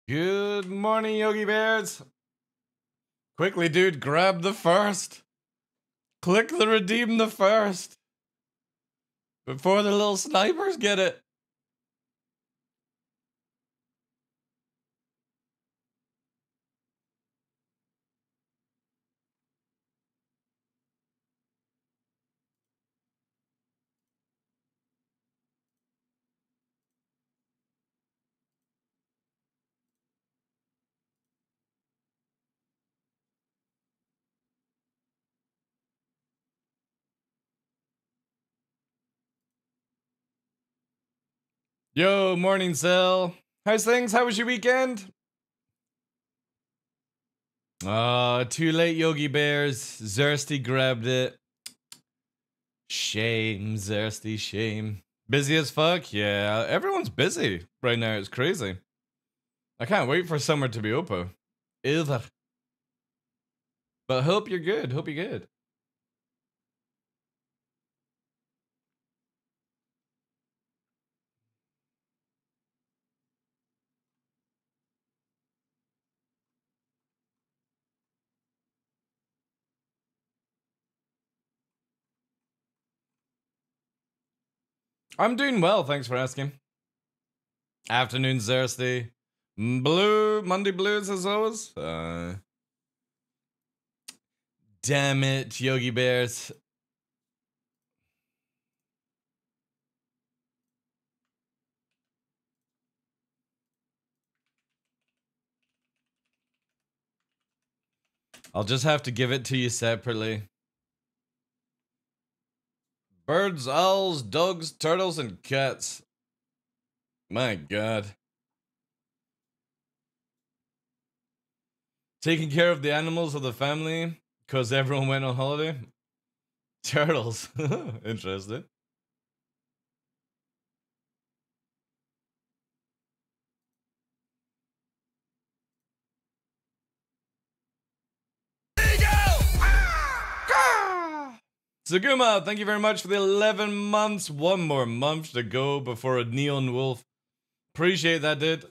Good morning, Yogi Bears. Quickly, dude, grab the first. Click the redeem the first. Before the little snipers get it. Yo, morning, Cell. How's things? How was your weekend? Too late, Yogi Bears. Zersty grabbed it. Shame, Zersty, shame. Busy as fuck? Yeah, everyone's busy right now. It's crazy. I can't wait for summer to be open. Either. But hope you're good. Hope you're good. I'm doing well, thanks for asking. Afternoon, Thursday. Blue, Monday Blues as always. Damn it, Yogi Bears. I'll just have to give it to you separately. Birds, owls, dogs, turtles, and cats. My god. Taking care of the animals of the family because everyone went on holiday. Turtles. Interesting. Saguma, thank you very much for the 11 months. One more month to go before a neon wolf. Appreciate that, dude.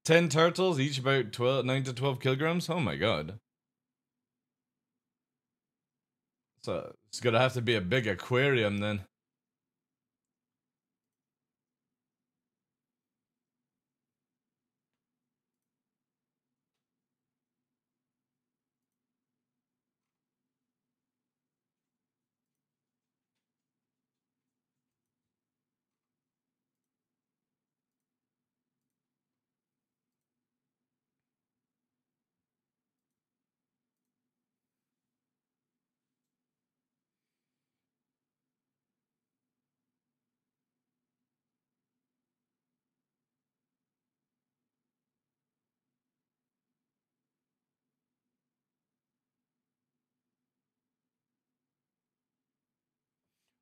10 turtles, each about 9 to 12 kilograms. Oh my god. So it's gonna have to be a big aquarium then.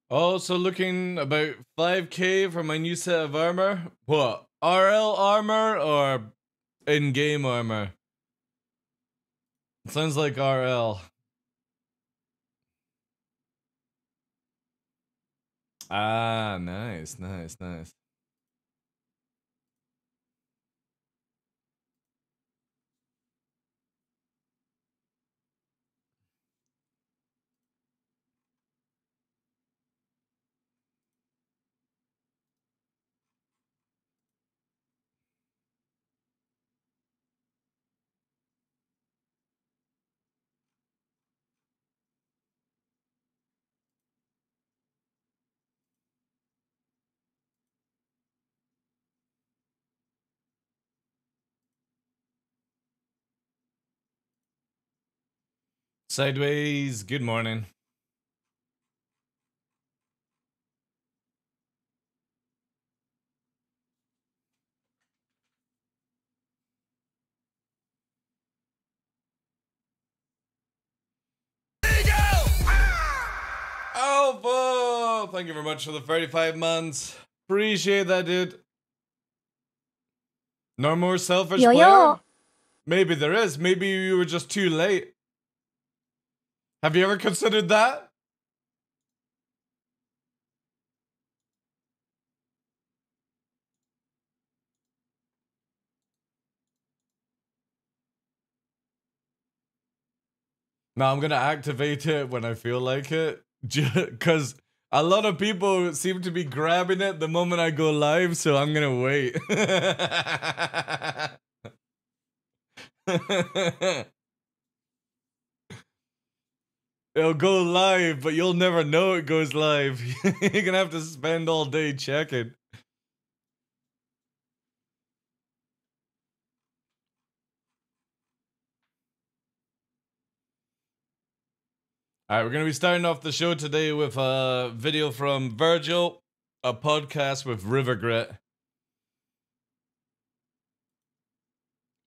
Also looking about 5k for my new set of armor. What? RL armor or in-game armor? Sounds like RL. Ah, nice, nice, nice. Sideways, good morning. Alpha! Thank you very much for the 35 months. Appreciate that, dude. No more selfish player? Maybe there is. Maybe you were just too late. Have you ever considered that? Now I'm gonna activate it when I feel like it, because a lot of people seem to be grabbing it the moment I go live, so I'm gonna wait. It'll go live, but you'll never know it goes live. You're gonna have to spend all day checking. Alright, we're gonna be starting off the show today with a video from Virgil, a podcast with Rivergrit.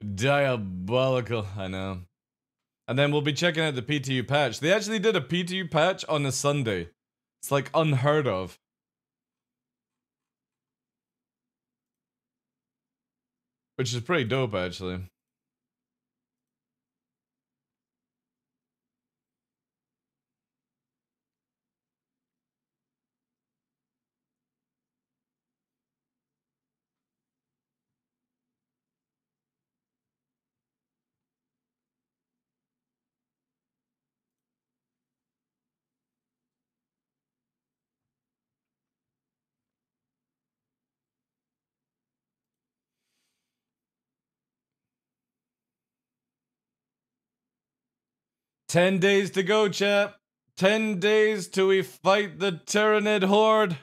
Diabolical, I know. And then we'll be checking out the PTU patch. They actually did a PTU patch on a Sunday. It's like unheard of. Which is pretty dope, actually. "10 days to go, chap. 10 days till we fight the Tyranid Horde."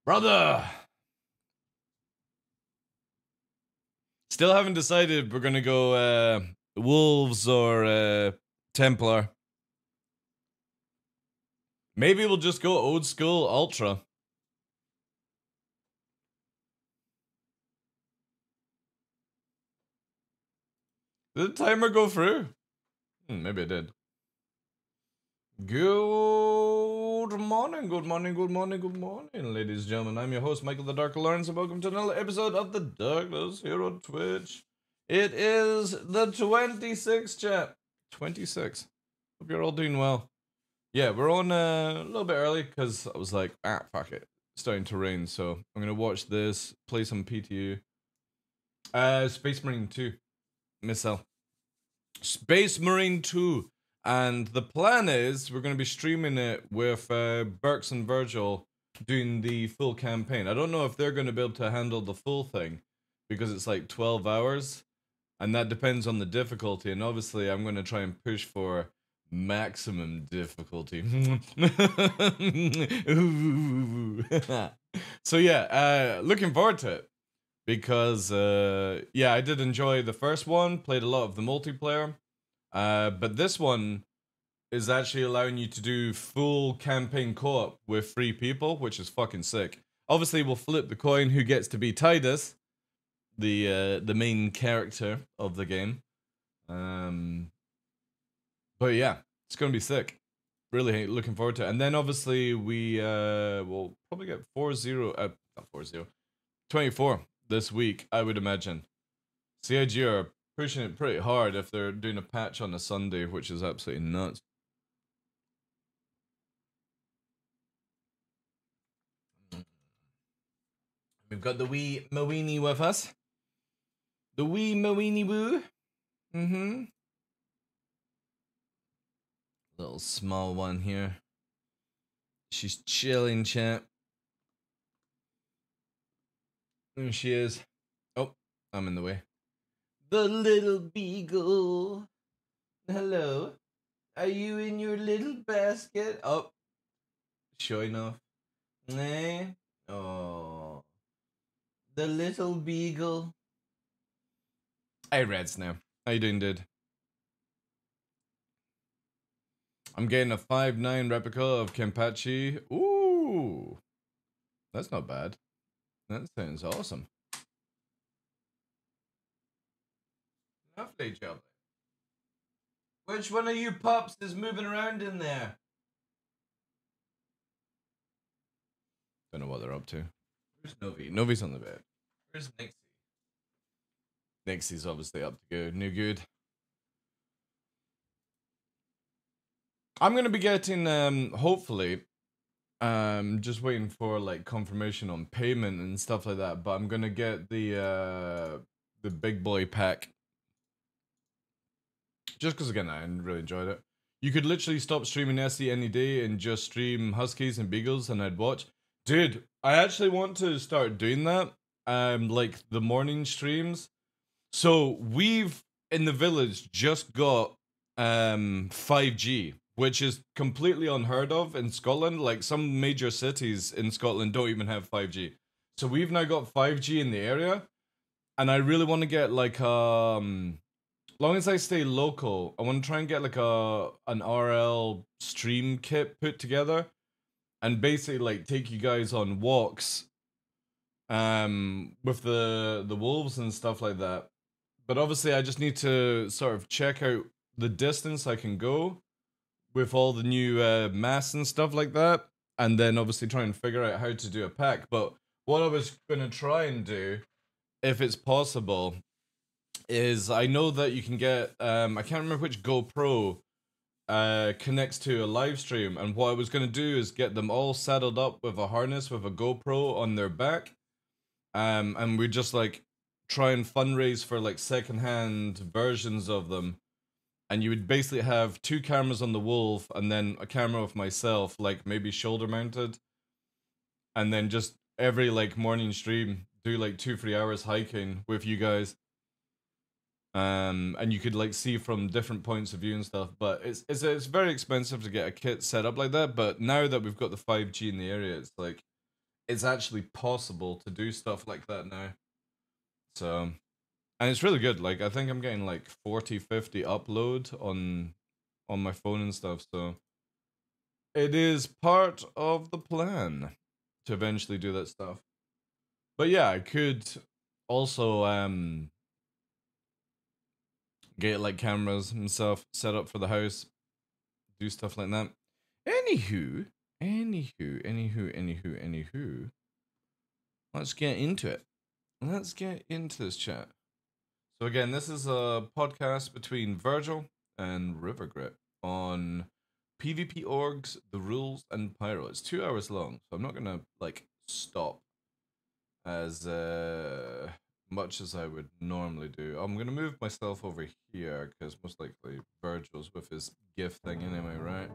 Brother! Still haven't decided if we're gonna go Wolves or Templar. Maybe we'll just go old school Ultra. Did the timer go through? Maybe it did. Good morning, good morning, good morning, good morning, ladies and gentlemen. I'm your host, Michael the Dark Lawrence, and welcome to another episode of The Darkless here on Twitch. It is the 26th, chat. 26. Hope you're all doing well. Yeah, we're on a little bit early because I was like, fuck it. It's starting to rain, so I'm going to watch this, play some PTU. Space Marine 2. Missile. Space Marine 2. And the plan is we're going to be streaming it with Burks and Virgil doing the full campaign. I don't know if they're going to be able to handle the full thing because it's like 12 hours. And that depends on the difficulty. And obviously, I'm going to try and push for maximum difficulty. So yeah, looking forward to it. Because, yeah, I did enjoy the first one. Played a lot of the multiplayer. But this one is actually allowing you to do full campaign co-op with 3 people, which is fucking sick. Obviously, we'll flip the coin who gets to be Titus, the main character of the game. But yeah, it's gonna be sick. Really looking forward to it. And then obviously we will probably get 4-0, not 4-0, 24 this week, I would imagine. CIG are pushing it pretty hard if they're doing a patch on a Sunday, which is absolutely nuts. We've got the wee Moini with us. The wee Moini woo. Little small one here. She's chilling, champ. There she is. Oh, I'm in the way. The little beagle. Hello. Are you in your little basket? Oh. Showing off. Eh? Oh. The little beagle. Hey, Reds now. How you doing, dude? I'm getting a 5.9 replica of Kenpachi. Ooh. That's not bad. That sounds awesome. Lovely job. Which one of you pups is moving around in there? Don't know what they're up to. Where's Novi? Novi's on the bed. Where's Nixie? Nixie's obviously up to go. New good. I'm going to be getting, hopefully, Just waiting for like confirmation on payment and stuff like that. But I'm gonna get the big boy pack. Just because again, I really enjoyed it. You could literally stop streaming SE any day and just stream Huskies and Beagles, and I'd watch. Dude, I actually want to start doing that. Like the morning streams. So we've in the village just got 5G, which is completely unheard of in Scotland. Like some major cities in Scotland don't even have 5G. So we've now got 5G in the area, and I really want to get like long as I stay local, I want to try and get like an RL stream kit put together, and basically like take you guys on walks, with the wolves and stuff like that. But obviously, I just need to sort of check out the distance I can go with all the new masts and stuff like that, and then obviously try and figure out how to do a pack. But what I was gonna try and do, if it's possible, is I know that you can get I can't remember which GoPro connects to a live stream, and what I was gonna do is get them all saddled up with a harness with a GoPro on their back, and we just like try and fundraise for like secondhand versions of them, and you would basically have 2 cameras on the wolf and then a camera of myself, like maybe shoulder mounted, and then just every like morning stream do like 2-3 hours hiking with you guys. And you could like see from different points of view and stuff, but it's very expensive to get a kit set up like that. But now that we've got the 5G in the area, it's like it's actually possible to do stuff like that now. So, and it's really good. Like I think I'm getting like 40-50 upload on my phone and stuff. So it is part of the plan to eventually do that stuff. But yeah, I could also get like cameras and stuff set up for the house, do stuff like that. Anywho, let's get into it. Let's get into this chat. So again, this is a podcast between Virgil and Rivergrit on PvP orgs, the rules, and pyro. It's 2 hours long, so I'm not gonna like stop as much as I would normally do. I'm gonna move myself over here because most likely Virgil's with his gift thing anyway, right?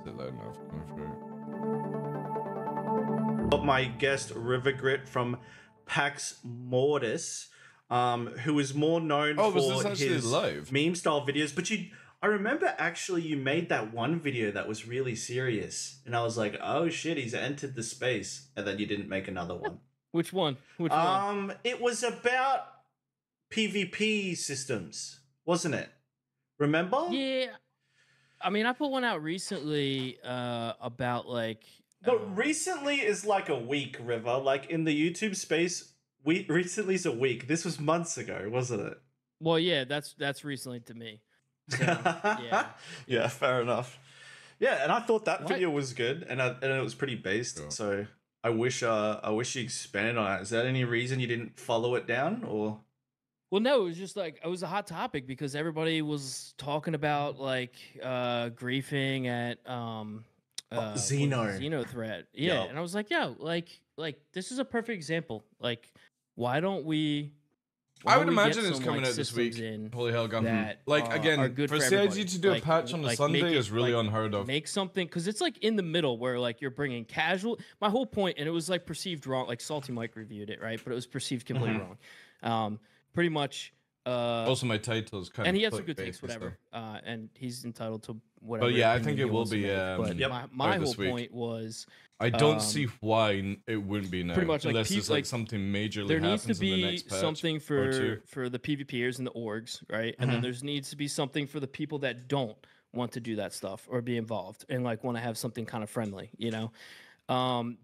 Is it loud enough coming through? My guest Rivergrit from Pax Mortis, who is more known for his meme style videos. But I remember actually you made that one video that was really serious, and I was like, oh shit, he's entered the space, and then you didn't make another one. Which one? Which one? It was about PvP systems, wasn't it? Remember? Yeah. I mean, I put one out recently about like. But recently is like a week, River. Like in the YouTube space, recently is a week. This was months ago, wasn't it? Well, yeah, that's recently to me. So, yeah. Yeah, fair enough. Yeah, and I thought that video was good, and it was pretty based. Sure. So I wish you expanded on it. Is there any reason you didn't follow it down, or? Well, no, it was just like it was a hot topic because everybody was talking about like griefing at Xeno thread. Yeah. Yep. And I was like, yeah, like this is a perfect example. Like, why don't we I would imagine it's coming out this week. Holy hell, gun. Like again, for CIG to do a patch on a Sunday is really unheard of. Make something because it's like in the middle where like you're bringing casual. My whole point, and it was like perceived wrong. Like Salty Mike reviewed it, right? But it was perceived completely wrong. Pretty much. Also, my title is kind of. And he has some good takes, whatever. And he's entitled to whatever. But yeah, I think it will be. But my whole point was. I don't see why it wouldn't be now. Pretty much, unless there's like something majorly there needs happens to be in the next patch something for the PvPers and the orgs, right? And then there needs to be something for the people that don't want to do that stuff or be involved and like want to have something kind of friendly, you know?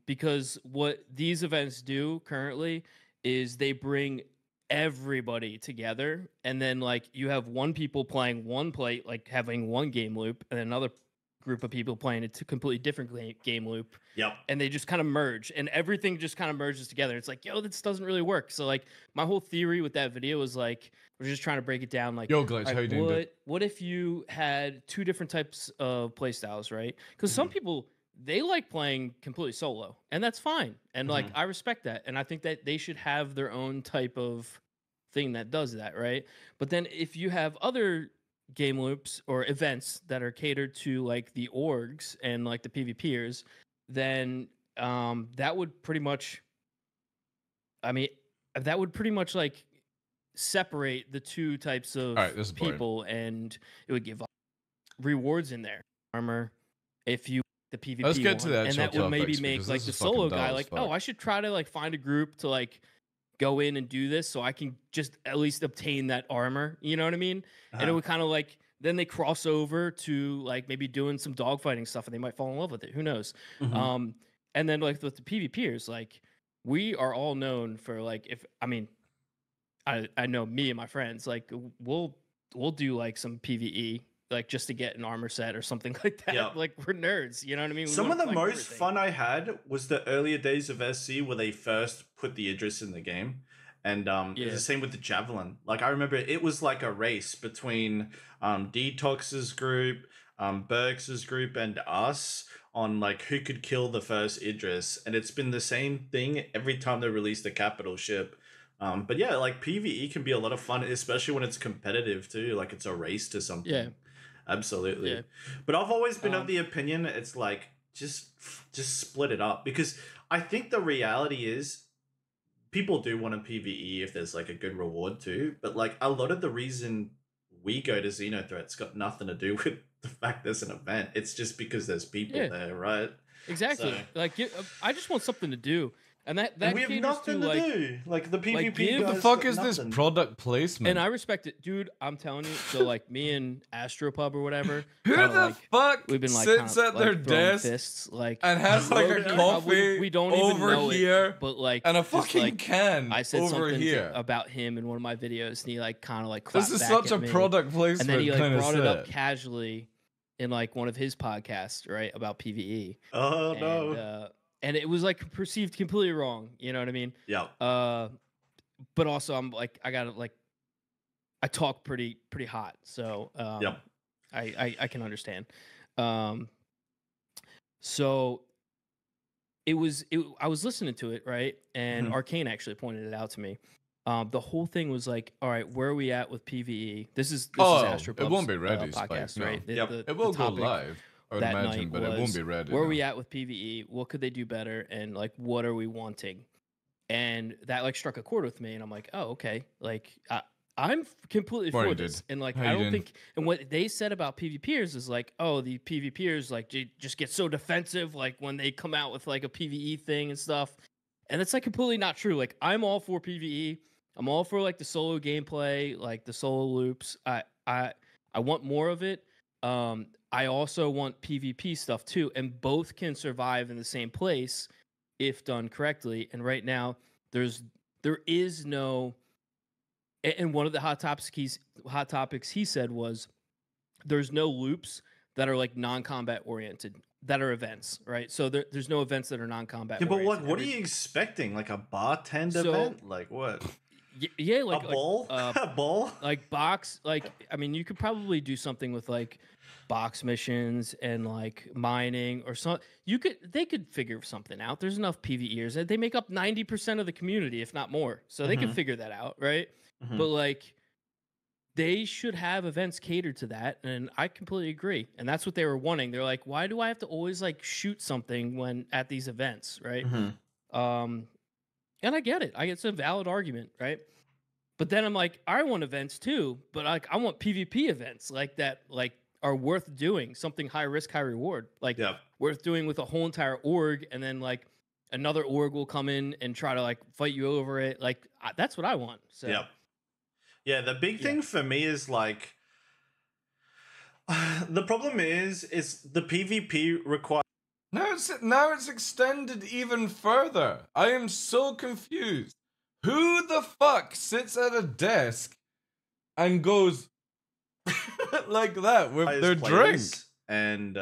Because what these events do currently is they bring everybody together, and then like you have one people playing one plate, like having one game loop, and another group of people playing a completely different game loop. Yep. And they just kind of merge, and everything just kind of merges together. It's like, yo, this doesn't really work. So like my whole theory with that video was like, we're just trying to break it down. Like, yo, Glitch, how you doing? What if you had two different types of play styles, right? Because some people, they like playing completely solo, and that's fine. And like, I respect that. And I think that they should have their own type of thing that does that, right? But then if you have other game loops or events that are catered to like the orgs and like the PvPers, then that would pretty much, I mean, that would pretty much like separate the two types of people, and it would give rewards in there. Armor, if you the PvP Let's get to that, and that would maybe make like the solo guy like, oh, I should try to like find a group to like go in and do this so I can just at least obtain that armor. You know what I mean? And it would kind of like, then they cross over to like maybe doing some dogfighting stuff, and they might fall in love with it. Who knows? And then like with the PvPers, like we are all known for like, if I mean, I know me and my friends, like we'll do like some PvE, like just to get an armor set or something like that. Yep. Like we're nerds, you know what I mean? Some of the most fun I had was the earlier days of SC where they first put the Idris in the game. And it was the same with the Javelin. Like I remember it was like a race between Detox's group, Berks's group, and us on like who could kill the first Idris. And it's been the same thing every time they release the capital ship. But yeah, like PvE can be a lot of fun, especially when it's competitive too. Like it's a race to something. Yeah. Absolutely. Yeah. But I've always been of the opinion it's like just split it up, because I think the reality is people do want a PvE if there's like a good reward too, but like a lot of the reason we go to Xenothreat's got nothing to do with the fact there's an event. It's just because there's people there, right? Exactly. So, like I just want something to do. And that we have nothing to do. Like the PvP. What the fuck is this product placement? And I respect it, dude. I'm telling you. So like me and Astropub or whatever. Who the fuck we've been like sits at their desk fists, like, and has like a coffee we don't over even know here, it, but like and a fucking like, can I said over something here about him in one of my videos, and he like kind of like clapped this is back such at a me, product placement. and then he like brought it up set. casually in like one of his podcasts, right, about PvE. Oh no. And it was like perceived completely wrong. You know what I mean? Yeah. But also I'm like, I gotta like, I talk pretty hot. So I can understand. So I was listening to it, right? And Arcane actually pointed it out to me. The whole thing was like, all right, where are we at with PvE? This is Astropub's it won't be ready, podcast, no. right? It will go live. I would imagine, but it won't be ready. Where are we at with PvE? What could they do better? And like, what are we wanting? And that like struck a chord with me, and I'm like, oh, okay. Like, I'm completely for this. And like, I don't think. And what they said about PvPers is like, oh, the PvPers like just get so defensive, like when they come out with like a PvE thing and stuff. And it's like completely not true. Like, I'm all for PvE. I'm all for like the solo gameplay, like the solo loops. I want more of it. I also want PvP stuff too, and both can survive in the same place if done correctly. And right now, there is no. And one of the hot topics he said was, there's no loops that are like non-combat oriented that are events, right? So there's no events that are non-combat. Yeah, but what are you expecting? Like a bartender event? Like what? Yeah, like a bowl, a bowl, like box. Like I mean, you could probably do something with like box missions and like mining or something. They could figure something out. There's enough PvEers. They make up 90% of the community, if not more. So they can figure that out, right? But like, they should have events catered to that, and I completely agree. And that's what they were wanting. They're like, why do I have to always like shoot something when at these events, right? And I get it. It's a valid argument, right? But then I'm like, I want events too, but like I want PvP events like that, like are worth doing, something high risk, high reward, like worth doing with a whole entire org, and then like another org will come in and try to like fight you over it. Like that's what I want. So yeah, the big thing for me is like the problem is the PvP requires. Now it's extended even further. I am so confused. Who the fuck sits at a desk and goes like that with their drink? And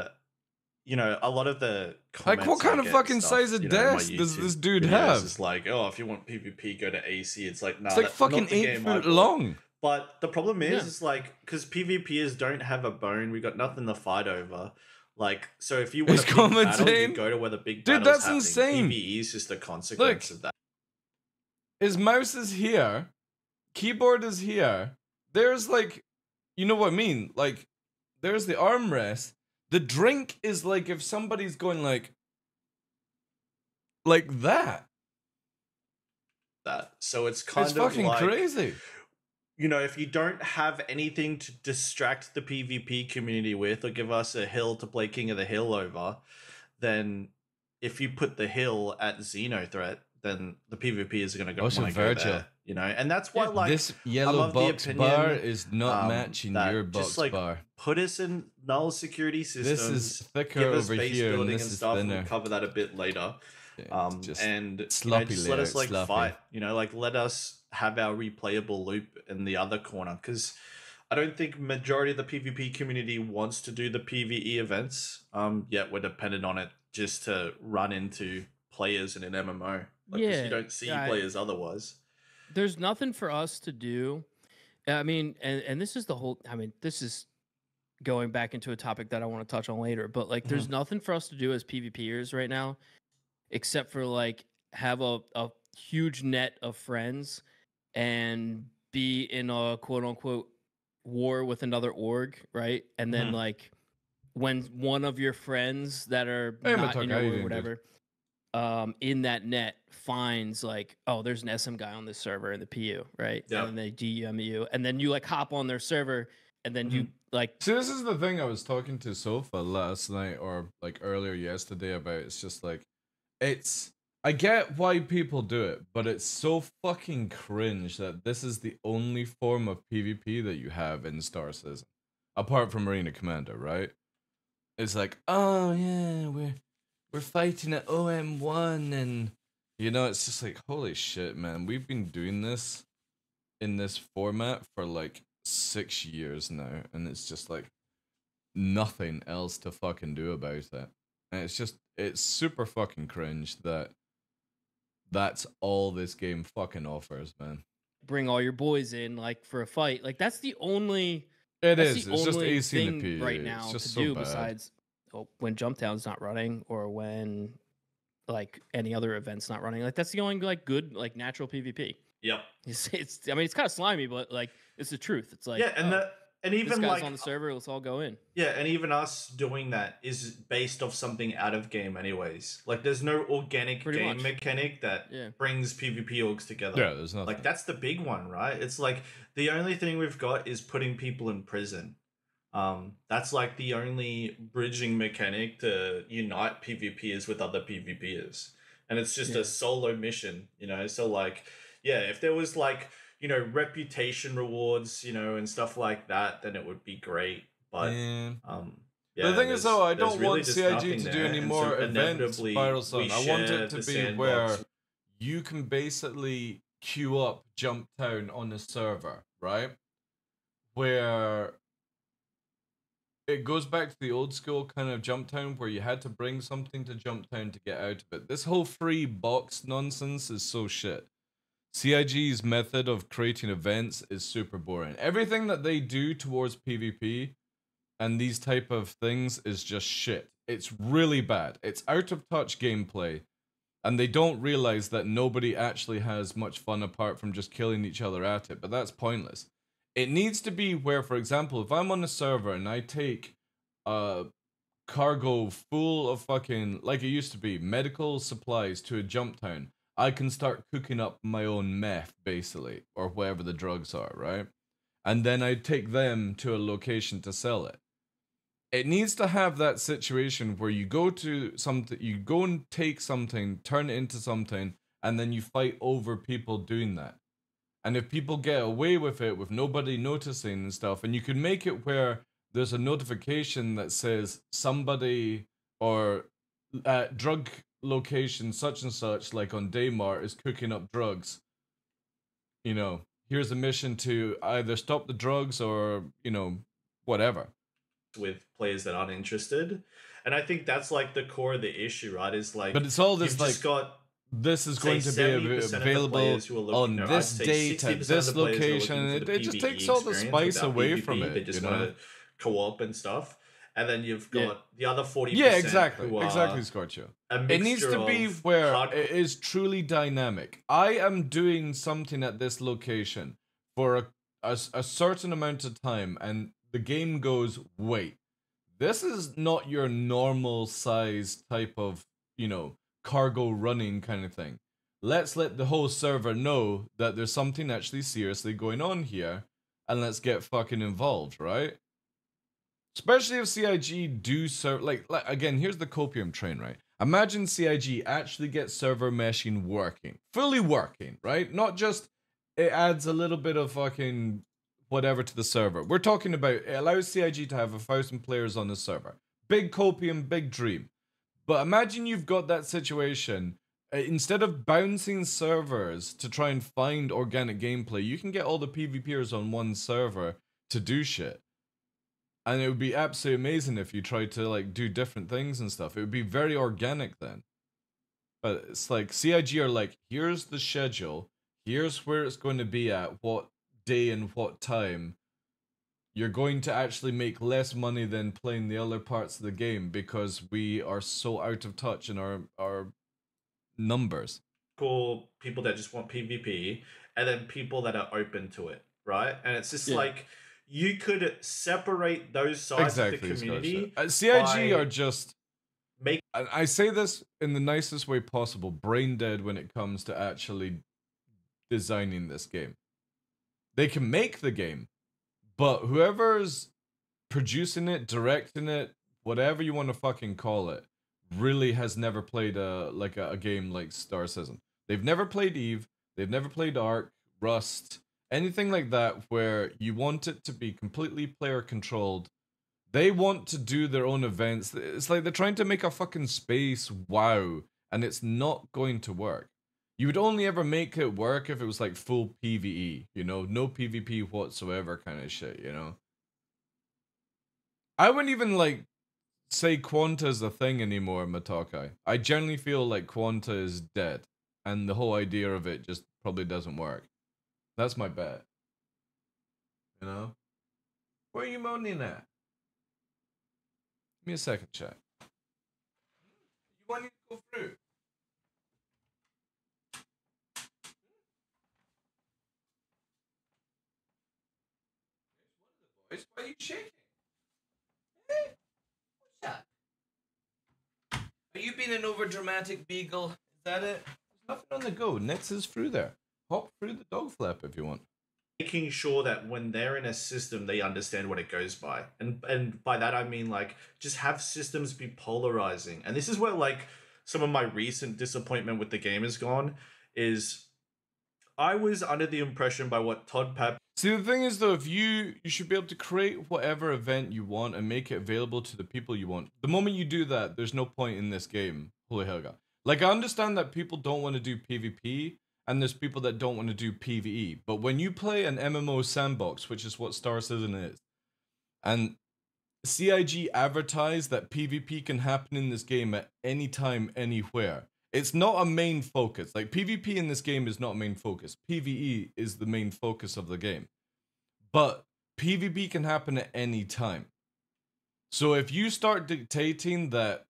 you know, a lot of the comments, like, what kind of fucking size of desk does this dude have? It's like, oh, if you want PvP, go to AC. It's like, nah, it's like fucking 8 foot long. But the problem is, it's like, because PvPers don't have a bone, we got nothing to fight over. Like, so if you want a big battle, you go to where the big battle's that's happening. insane. PvE is just a consequence of that. His mouse is here, keyboard is here. There's like, you know what I mean? Like, there's the armrest. The drink is like if somebody's going like that. So it's kind of fucking like, crazy. You know, if you don't have anything to distract the PvP community with, or give us a hill to play King of the Hill over, then if you put the hill at Xeno threat, then the PvP is going to go there. You know, and that's why like this yellow box bar is not matching your box bar. Put us in null security systems. This is thicker over here, and this is thinner. We'll cover that a bit later. Yeah, and sloppy, just let us like sloppy. fight. You know, like let us have our replayable loop in the other corner, because I don't think majority of the PvP community wants to do the PvE events. Yet we're dependent on it just to run into players in an MMO. Like, you don't see players otherwise. There's nothing for us to do. I mean, and this is the whole. I mean, this is going back into a topic that I want to touch on later. But like, there's nothing for us to do as PvPers right now, except for like have a huge net of friends and be in a quote unquote war with another org, right? And then like when one of your friends that are not in your org or whatever, in that net finds like, oh, there's an SM guy on this server in the PU, right? Yeah. And then they DM you, and then you like hop on their server, and then you like. See, this is the thing I was talking to Sofa last night or like earlier yesterday about. It's just like, I get why people do it, but it's so fucking cringe that this is the only form of PvP that you have in Star Citizen, apart from Arena Commander, right? It's like, oh yeah, we're fighting at OM1, and you know, it's just like, holy shit, man, we've been doing this in this format for like 6 years now, and it's just like nothing else to fucking do about it. And it's super fucking cringe that that's all this game fucking offers, man. Bring all your boys in like for a fight. Like that's the only it's just AC in the PvE right now to do besides when Jumptown's not running or when like any other event's not running. Like that's the only like good like natural PvP. Yep. It's I mean it's kind of slimy, but like it's the truth. It's like, yeah, and even this guy's like on the server, let's all go in. Yeah, and even us doing that is based off something out of game anyways. Like there's no organic game mechanic that brings PvP orgs together. Yeah, there's nothing. Like that's the big one, right? It's like the only thing we've got is putting people in prison. That's like the only bridging mechanic to unite PvPers with other PvPers. And it's just a solo mission, you know? So like, yeah, if there was like, you know, reputation rewards, you know, and stuff like that, then it would be great. But the thing is, though, I don't want CIG to do any more events, Spiral Sun. I want it to be where you can basically queue up Jumptown on the server, right? Where it goes back to the old school kind of Jumptown where you had to bring something to Jumptown to get out of it. This whole free box nonsense is so shit. CIG's method of creating events is super boring. Everything that they do towards PvP and these type of things is just shit. It's really bad. It's out of touch gameplay, and they don't realize that nobody actually has much fun apart from just killing each other at it, but that's pointless. It needs to be where, for example, if I'm on a server and I take a cargo full of fucking, like it used to be, medical supplies to a Jumptown, I can start cooking up my own meth, basically, or whatever the drugs are, right? And then I take them to a location to sell it. It needs to have that situation where you go to something, you go and take something, turn it into something, and then you fight over people doing that. And if people get away with it, with nobody noticing and stuff, and you can make it where there's a notification that says somebody or drug location such and such, like on Daymar, is cooking up drugs. You know, here's a mission to either stop the drugs or, you know, whatever. With players that aren't interested. And I think that's like the core of the issue, right? Is like, but it's all this you've like just got, this is going to be available on this date at this location. It just takes all the spice away PvP, from it. They just want to co-op and stuff. And then you've got the other 40%. Yeah, exactly. Exactly, Scorcho. It needs to be where it is truly dynamic. I am doing something at this location for a certain amount of time, and the game goes, wait, this is not your normal size type of, you know, cargo running kind of thing. Let's let the whole server know that there's something actually seriously going on here, and let's get fucking involved, right? Especially if CIG do serve, like again, here's the copium train, right? Imagine CIG actually gets server meshing working, fully working, right? Not just it adds a little bit of fucking whatever to the server. We're talking about it allows CIG to have 1,000 players on the server. Big copium, big dream. But imagine you've got that situation. Instead of bouncing servers to try and find organic gameplay, you can get all the PvPers on one server to do shit. And it would be absolutely amazing if you tried to like do different things and stuff. It would be very organic then. But it's like CIG are like, here's the schedule. Here's where it's going to be at, what day and what time. You're going to actually make less money than playing the other parts of the game because we are so out of touch in our numbers. Cool people that just want PvP, and then people that are open to it, right? And it's just like, you could separate those sides of the community. CIG are just I say this in the nicest way possible, brain dead when it comes to actually designing this game. They can make the game, but whoever's producing it, directing it, whatever you want to fucking call it, really has never played a game like Star Citizen. They've never played Eve, they've never played Ark, Rust, anything like that where you want it to be completely player controlled. They want to do their own events. It's like they're trying to make a fucking space WoW, and it's not going to work. You would only ever make it work if it was like full PvE, you know, no PvP whatsoever kind of shit, you know. I wouldn't even like say Quanta is a thing anymore, Matakai. I generally feel like Quanta is dead, and the whole idea of it just probably doesn't work. That's my bet. You know? Where are you moaning at? Give me a second, chat. You want me to go through? Why are you shaking? Hey? What's up? Are you being an overdramatic beagle? Is that it? There's nothing on the go. Next is through there. Hop through the dog flap if you want. Making sure that when they're in a system, they understand what it goes by. And by that, I mean, like, just have systems be polarizing. And this is where, like, some of my recent disappointment with the game has gone, is I was under the impression by what Todd Papp... See, the thing is, though, if you should be able to create whatever event you want and make it available to the people you want. The moment you do that, there's no point in this game. Holy hell, God. Like, I understand that people don't want to do PvP, and there's people that don't want to do PvE. But when you play an MMO sandbox, which is what Star Citizen is, and CIG advertise that PvP can happen in this game at any time, anywhere. It's not a main focus. Like, PvP in this game is not a main focus. PvE is the main focus of the game. But PvP can happen at any time. So if you start dictating that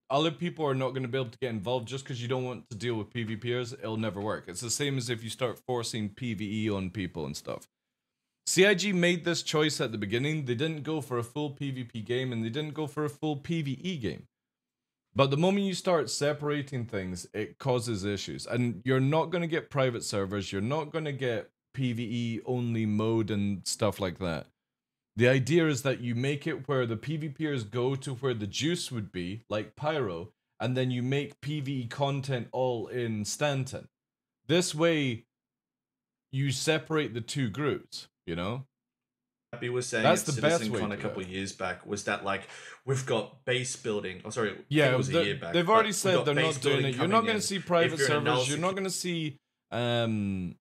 other people are not going to be able to get involved just because you don't want to deal with PvPers, it'll never work. It's the same as if you start forcing PvE on people and stuff. CIG made this choice at the beginning. They didn't go for a full PvP game, and they didn't go for a full PvE game. But the moment you start separating things, it causes issues. And you're not going to get private servers. You're not going to get PvE only mode and stuff like that. The idea is that you make it where the PvPers go to where the juice would be, like Pyro, and then you make PvE content all in Stanton. This way, you separate the two groups, you know? He was saying that's the best way a couple of years back was that, like, we've got base building. Oh, sorry, yeah, it was a year back. They've already said they're not doing it. You're not going to see private servers. You're not going to see modded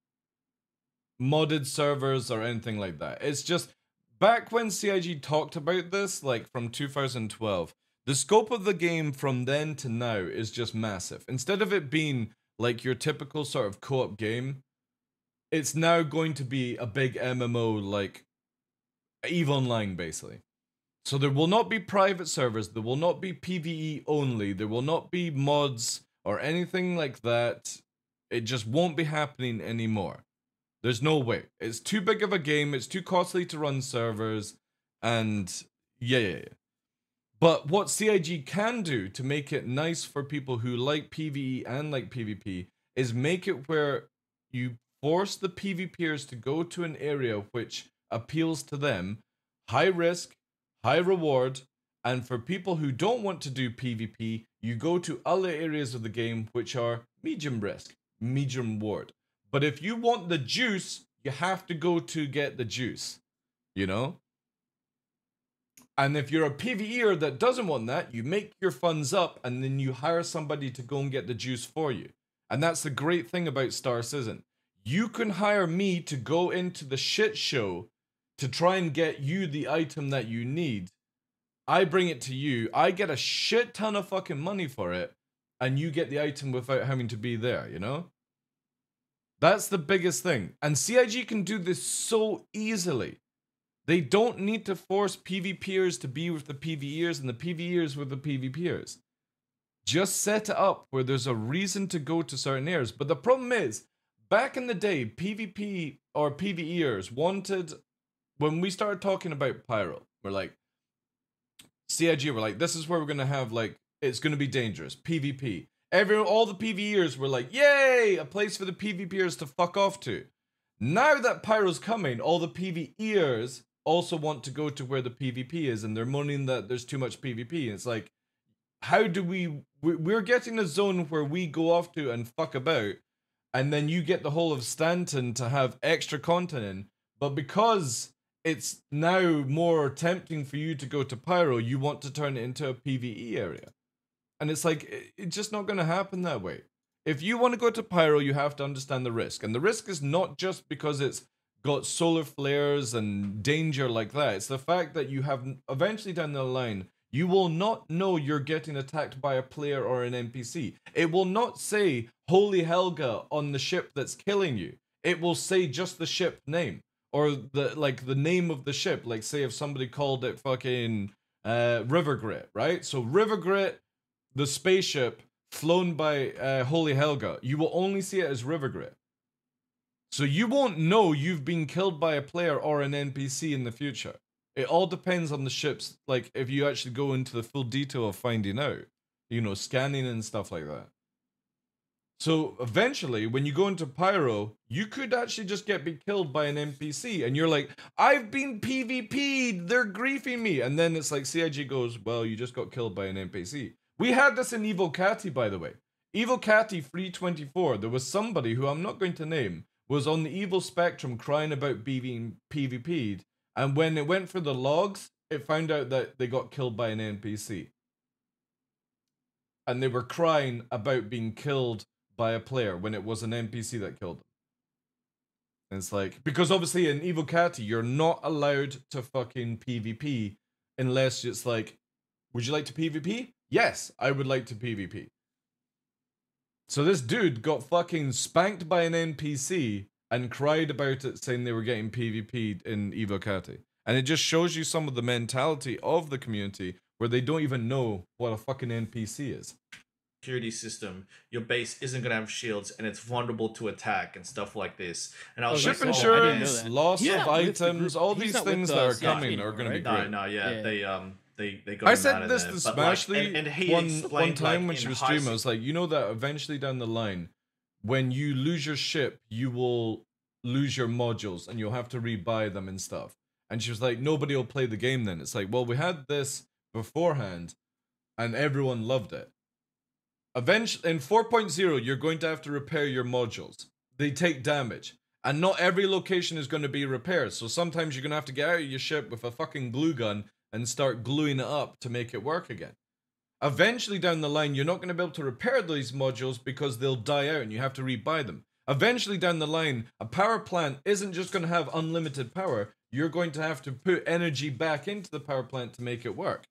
servers or anything like that. It's just back when CIG talked about this, like from 2012, the scope of the game from then to now is just massive. Instead of it being like your typical sort of co-op game, it's now going to be a big MMO like EVE Online, basically. So there will not be private servers, there will not be PvE only, there will not be mods or anything like that. It just won't be happening anymore. There's no way. It's too big of a game, it's too costly to run servers, and yeah. But what CIG can do to make it nice for people who like PvE and like PvP is make it where you force the PvPers to go to an area which appeals to them, high risk, high reward, and for people who don't want to do PvP, you go to other areas of the game which are medium risk, medium reward. But if you want the juice, you have to go to get the juice, you know? And if you're a PvEer that doesn't want that, you make your funds up and then you hire somebody to go and get the juice for you. And that's the great thing about Star Citizen. You can hire me to go into the shit show to try and get you the item that you need. I bring it to you, I get a shit ton of fucking money for it, and you get the item without having to be there, you know? That's the biggest thing. And CIG can do this so easily. They don't need to force PvPers to be with the PvEers and the PvEers with the PvPers. Just set it up where there's a reason to go to certain areas. But the problem is, back in the day, PvP or PvEers wanted, when we started talking about Pyro, we're like, CIG were like, this is where we're going to have, like, it's going to be dangerous, PvP. All the PvEers were like, yay, a place for the PvPers to fuck off to. Now that Pyro's coming, all the PvEers also want to go to where the PvP is, and they're moaning that there's too much PvP. And it's like, how do we're getting a zone where we go off to and fuck about, and then you get the whole of Stanton to have extra content in, but because it's now more tempting for you to go to Pyro, you want to turn it into a PvE area. And it's like, it's just not going to happen that way. If you want to go to Pyro, you have to understand the risk. And the risk is not just because it's got solar flares and danger like that. It's the fact that you have, eventually down the line, you will not know you're getting attacked by a player or an NPC. It will not say Holy Helga on the ship that's killing you. It will say just the ship name. Or the name of the ship. Like, say if somebody called it fucking River Grit, right? So River Grit, the spaceship flown by Holy Helga, you will only see it as River Grit. So you won't know you've been killed by a player or an NPC in the future. It all depends on the ships, like if you actually go into the full detail of finding out, you know, scanning and stuff like that. So eventually, when you go into Pyro, you could actually just be killed by an NPC, and you're like, I've been PvP'd, they're griefing me. And then it's like CIG goes, well, you just got killed by an NPC. We had this in Evocati, by the way. Evocati 324, there was somebody who I'm not going to name, was on the evil spectrum crying about being PvP'd, and when it went for the logs, it found out that they got killed by an NPC. And they were crying about being killed by a player when it was an NPC that killed them. And it's like, because obviously in Evocati, you're not allowed to fucking PvP unless it's like, would you like to PvP? Yes, I would like to PvP. So this dude got fucking spanked by an NPC and cried about it, saying they were getting PvP'd in Evocati. And it just shows you some of the mentality of the community where they don't even know what a fucking NPC is. Security system, your base isn't going to have shields and it's vulnerable to attack and stuff like this. And I was ship insurance, loss of items, all these things that are coming are going to be great. They got. I said this to Smashley one time when she was streaming. I was like, you know that eventually down the line, when you lose your ship, you will lose your modules and you'll have to rebuy them and stuff. And she was like, nobody will play the game then. It's like, well, we had this beforehand and everyone loved it. Eventually, in 4.0, you're going to have to repair your modules. They take damage. And not every location is going to be repaired. So sometimes you're going to have to get out of your ship with a fucking glue gun and start gluing it up to make it work again. Eventually down the line, you're not going to be able to repair these modules because they'll die out and you have to rebuy them. Eventually down the line, a power plant isn't just going to have unlimited power. You're going to have to put energy back into the power plant to make it work.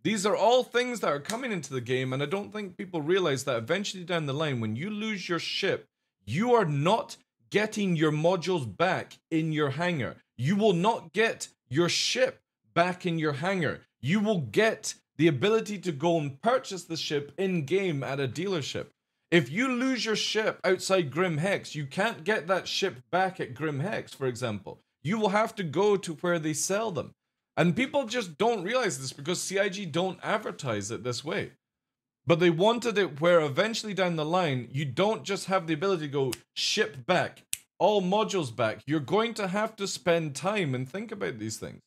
These are all things that are coming into the game, and I don't think people realize that eventually down the line, when you lose your ship, you are not getting your modules back in your hangar. You will not get your ship back in your hangar. You will get the ability to go and purchase the ship in-game at a dealership. If you lose your ship outside Grim Hex, you can't get that ship back at Grim Hex, for example. You will have to go to where they sell them. And people just don't realize this because CIG don't advertise it this way. But they wanted it where eventually down the line, you don't just have the ability to go ship back, all modules back. You're going to have to spend time and think about these things.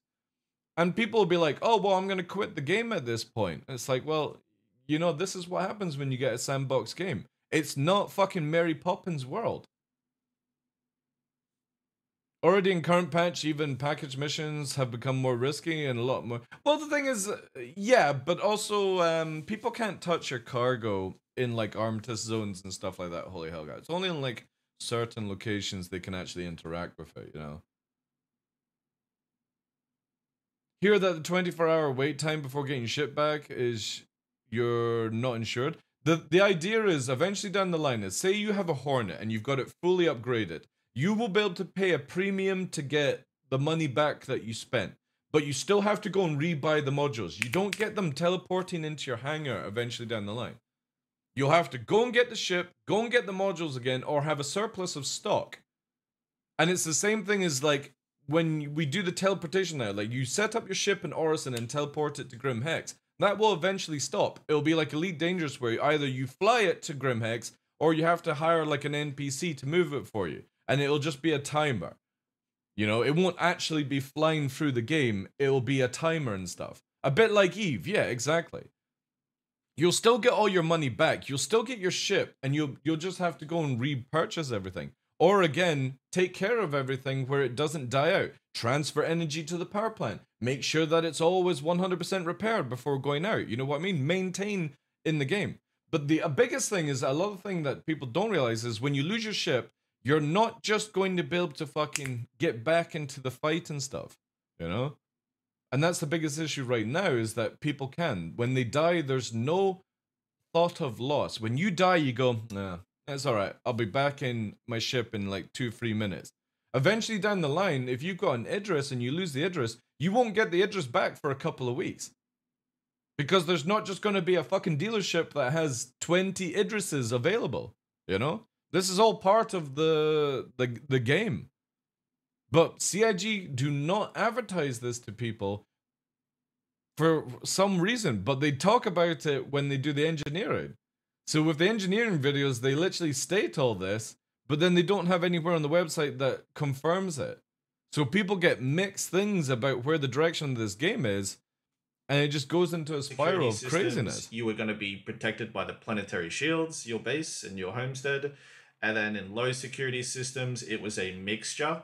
And people will be like, oh, well, I'm going to quit the game at this point. And it's like, well, you know, this is what happens when you get a sandbox game. It's not fucking Mary Poppins world. Already in current patch, even package missions have become more risky and a lot more. Well, the thing is, yeah, but also people can't touch your cargo in like Armistice zones and stuff like that. Holy hell, guys! It's only in like certain locations they can actually interact with it. You know. Here, that the 24-hour wait time before getting ship back is you're not insured. The idea is eventually down the line is say you have a Hornet and you've got it fully upgraded. You will be able to pay a premium to get the money back that you spent. But you still have to go and rebuy the modules. You don't get them teleporting into your hangar eventually down the line. You'll have to go and get the ship, go and get the modules again, or have a surplus of stock. And it's the same thing as like when we do the teleportation now. Like you set up your ship in Orison and teleport it to Grim Hex. That will eventually stop. It'll be like Elite Dangerous where either you fly it to Grim Hex or you have to hire like an NPC to move it for you. And it'll just be a timer. You know, it won't actually be flying through the game. It'll be a timer and stuff. A bit like Eve. Yeah, exactly. You'll still get all your money back. You'll still get your ship. And you'll just have to go and repurchase everything. Or again, take care of everything where it doesn't die out. Transfer energy to the power plant. Make sure that it's always 100% repaired before going out. You know what I mean? Maintain in the game. But the biggest thing is, a lot of thing that people don't realize is when you lose your ship, you're not just going to be able to fucking get back into the fight and stuff, you know? And that's the biggest issue right now is that people can. When they die, there's no thought of loss. When you die, you go, nah, that's all right. I'll be back in my ship in like 2-3 minutes. Eventually down the line, if you've got an Idris and you lose the Idris, you won't get the Idris back for a couple of weeks. Because there's not just going to be a fucking dealership that has 20 Idrises available, you know? This is all part of the game. But CIG do not advertise this to people for some reason, but they talk about it when they do the engineering. So with the engineering videos, they literally state all this, but then they don't have anywhere on the website that confirms it. So people get mixed things about where the direction of this game is, and it just goes into a spiral of craziness. You were going to be protected by the planetary shields, your base and your homestead. And then in low security systems, it was a mixture.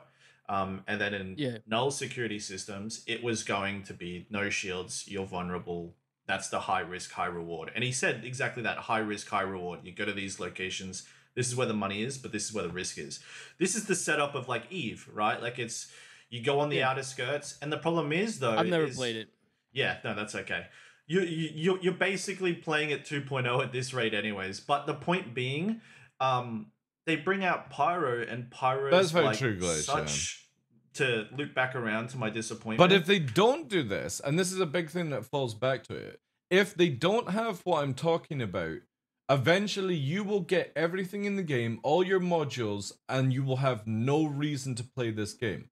And then in null security systems, it was going to be no shields, you're vulnerable. That's the high risk, high reward. And he said exactly that, high risk, high reward. You go to these locations, this is where the money is, but this is where the risk is. This is the setup of like Eve, right? Like it's, you go on the outer skirts. And the problem is though, I've never played it. Yeah, no, that's okay. You're basically playing it 2.0 at this rate anyways. But the point being, they bring out Pyro, and Pyro that's is very like true, Glaze, such, to loop back around to my disappointment. But if they don't do this, and this is a big thing that falls back to it, if they don't have what I'm talking about, eventually you will get everything in the game, all your modules, and you will have no reason to play this game.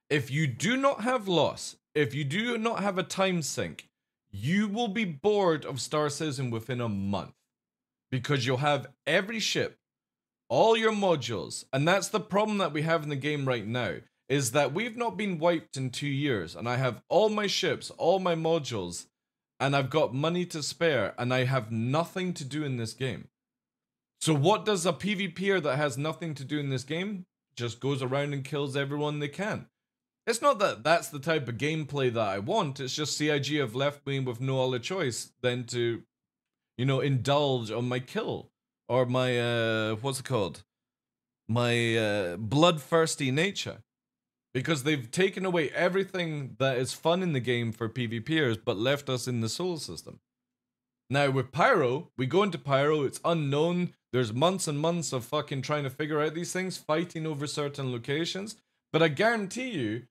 If you do not have loss, if you do not have a time sink, you will be bored of Star Citizen within a month. Because you'll have every ship, all your modules, and that's the problem that we have in the game right now, is that we've not been wiped in 2 years, and I have all my ships, all my modules, and I've got money to spare, and I have nothing to do in this game. So what does a PvPer that has nothing to do in this game? Just goes around and kills everyone they can. It's not that that's the type of gameplay that I want, it's just CIG have left me with no other choice than to, you know, indulge on my kill. Or my, what's it called? bloodthirsty nature. Because they've taken away everything that is fun in the game for PvPers, but left us in the soul system. Now with Pyro, we go into Pyro, it's unknown, there's months and months of fucking trying to figure out these things, fighting over certain locations, but I guarantee you,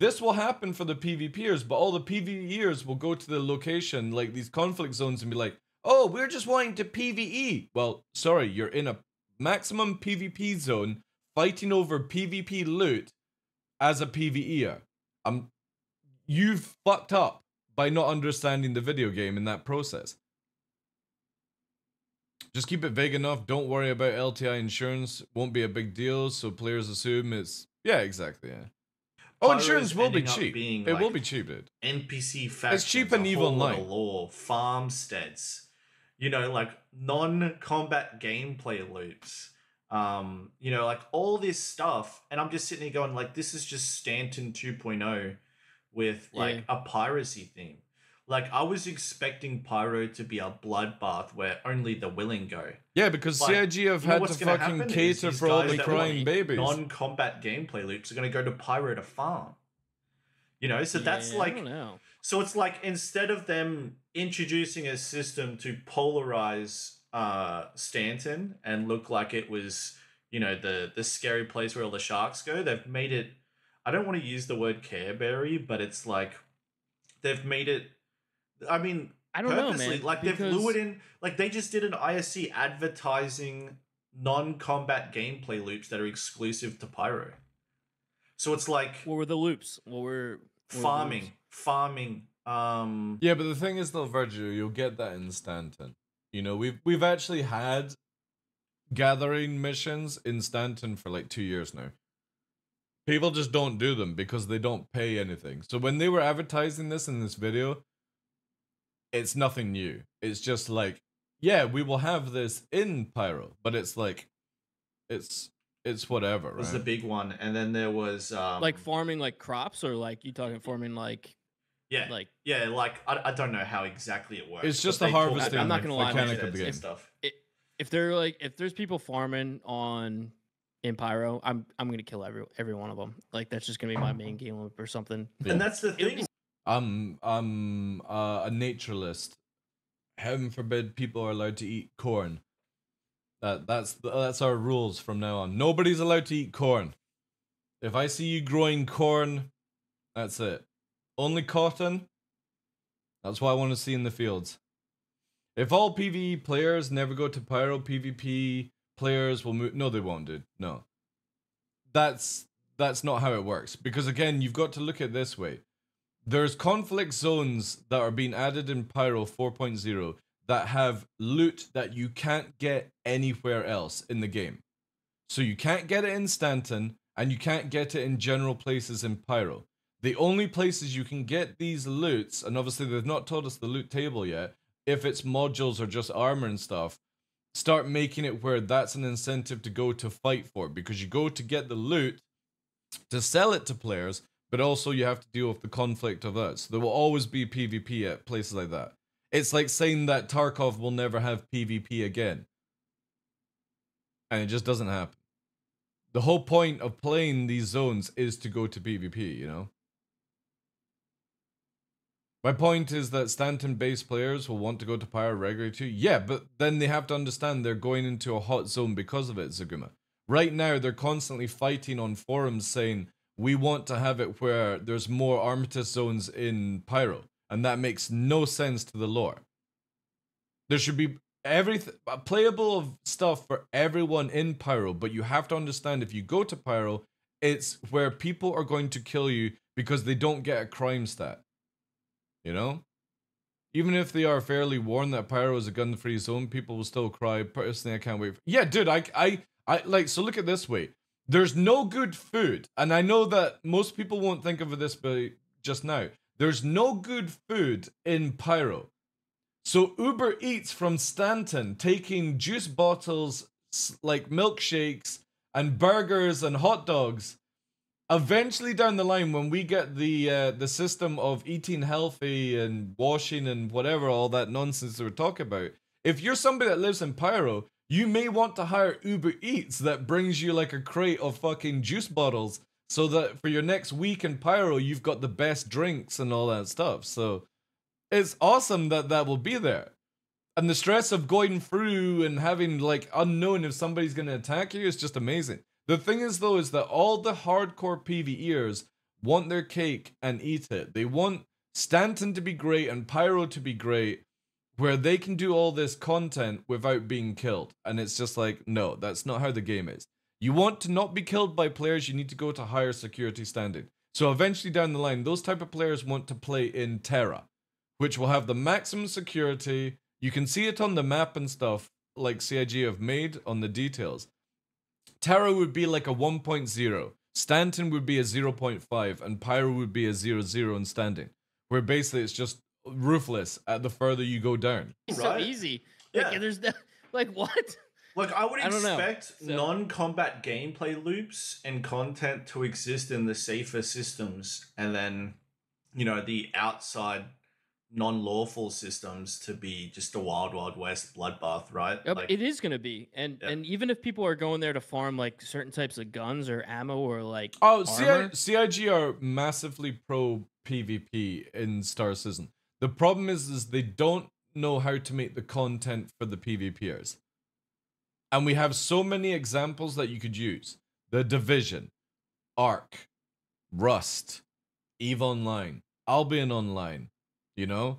this will happen for the PvPers, but all the PvEers will go to the location, like these conflict zones, and be like, oh, we're just wanting to PvE. Well, sorry, you're in a maximum PvP zone, fighting over PvP loot, as a PvEer. You've fucked up by not understanding the video game in that process. Just keep it vague enough. Don't worry about LTI insurance. Won't be a big deal, so players assume it's... Yeah, exactly, yeah. Oh, insurance will be cheap. It will be cheap, dude. NPC factions. It's cheap and EVE Online. Law, farmsteads. You know, like non-combat gameplay loops. You know, like all this stuff, and I'm just sitting here going, like, this is just Stanton 2.0 with like a piracy theme. Like, I was expecting Pyro to be a bloodbath where only the willing go. Yeah, because CIG have had to fucking cater for all the crying babies. Non-combat gameplay loops are going to go to Pyro to farm. You know, so that's like... I don't know. So it's like, instead of them introducing a system to polarize Stanton and look like it was, you know, the scary place where all the sharks go, they've made it... I don't want to use the word Careberry, but it's like... They've made it... I mean, I don't know, man. Like, they've lured in... Like, they just did an ISC advertising non-combat gameplay loops that are exclusive to Pyro. So it's like... What were the loops? Farming. Yeah, but the thing is, though, Virgil, you'll get that in Stanton. You know, we've actually had gathering missions in Stanton for like 2 years now. People just don't do them because they don't pay anything. So when they were advertising this in this video, it's nothing new. It's just like, yeah, we will have this in Pyro, but it's like, it's whatever, right? Was the big one, and then there was like farming like crops, or like you talking farming like I don't know how exactly it works. It's just the harvesting. I'm not gonna lie, mechanic of the game. Stuff. If there's people farming in Pyro, I'm gonna kill every one of them. Like, that's just gonna be my main game loop or something. Yeah. And that's the thing. I'm a naturalist. Heaven forbid people are allowed to eat corn. That's our rules from now on. Nobody's allowed to eat corn. If I see you growing corn, that's it. Only cotton. That's what I want to see in the fields. If all PvE players never go to Pyro, PvP players will move. No, they won't, dude. No. That's not how it works. Because again, you've got to look at it this way. There's conflict zones that are being added in Pyro 4.0 that have loot that you can't get anywhere else in the game. So you can't get it in Stanton, and you can't get it in general places in Pyro. The only places you can get these loots, and obviously they've not told us the loot table yet, if it's modules or just armor and stuff, start making it where that's an incentive to go to fight for, because you go to get the loot to sell it to players, but also you have to deal with the conflict of that. So there will always be PvP at places like that. It's like saying that Tarkov will never have PvP again. And it just doesn't happen. The whole point of playing these zones is to go to PvP, you know? My point is that Stanton-based players will want to go to Pyro regularly too. Yeah, but then they have to understand they're going into a hot zone because of it, Zaguma. Right now, they're constantly fighting on forums saying, we want to have it where there's more Armistice zones in Pyro. And that makes no sense to the lore. There should be playable stuff for everyone in Pyro, but you have to understand, if you go to Pyro, it's where people are going to kill you because they don't get a crime stat. You know? Even if they are fairly warned that Pyro is a gun-free zone, people will still cry. Personally, I can't wait. Yeah, dude, I like, so look at it this way. There's no good food, and I know that most people won't think of this but just now. There's no good food in Pyro. So Uber Eats from Stanton taking juice bottles, like milkshakes, and burgers and hot dogs. Eventually down the line, when we get the system of eating healthy and washing and whatever, all that nonsense that we're talking about, if you're somebody that lives in Pyro, You may want to hire Uber Eats that brings you like a crate of fucking juice bottles so that for your next week in Pyro, you've got the best drinks and all that stuff. So it's awesome that that will be there. And the stress of going through and having like unknown if somebody's going to attack you is just amazing. The thing is though, is that all the hardcore PvEers want their cake and eat it. They want Stanton to be great and Pyro to be great, where they can do all this content without being killed. And it's just like, no, that's not how the game is. You want to not be killed by players, you need to go to higher security standing. So eventually down the line, those type of players want to play in Terra, which will have the maximum security. You can see it on the map and stuff, like CIG have made on the details. Terra would be like a 1.0, Stanton would be a 0.5, and Pyro would be a 0.0 in standing. Where basically it's just ruthless at the further you go down. It's so easy. Like, there's like what? Like I would expect non-combat gameplay loops and content to exist in the safer systems, and then, you know, the outside non-lawful systems to be just a wild west bloodbath, right? Like, it is going to be, and even if people are going there to farm like certain types of guns or ammo or like CIG are massively pro PvP in Star Citizen. The problem is they don't know how to make the content for the PvPers. And we have so many examples that you could use. The Division, Ark, Rust, EVE Online, Albion Online, you know?